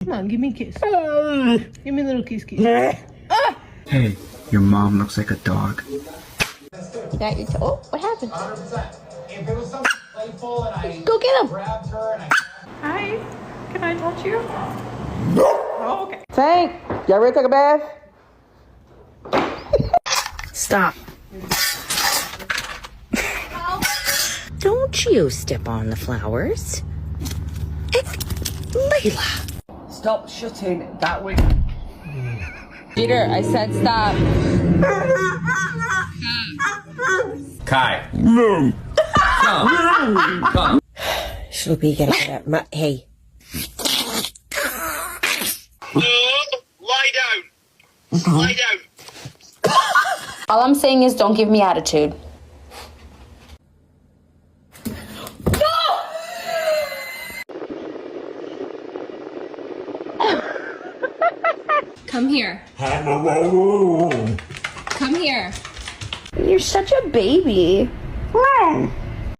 Come on, give me a kiss. Give me a little kiss. Hey, your mom looks like a dog. You got your toe. Oh, what happened? 100%. If it was something playful and I Go get him. grabbed her and I... Hi, can I touch you? Oh, okay. Tank, y'all ready to take a bath? Stop. Don't you step on the flowers. It's Layla. Stop shutting that way. Peter, I said stop. Kai. Come. She'll be getting that. Hey. Lie down. Lie down. All I'm saying is don't give me attitude. Come here. Come here. You're such a baby.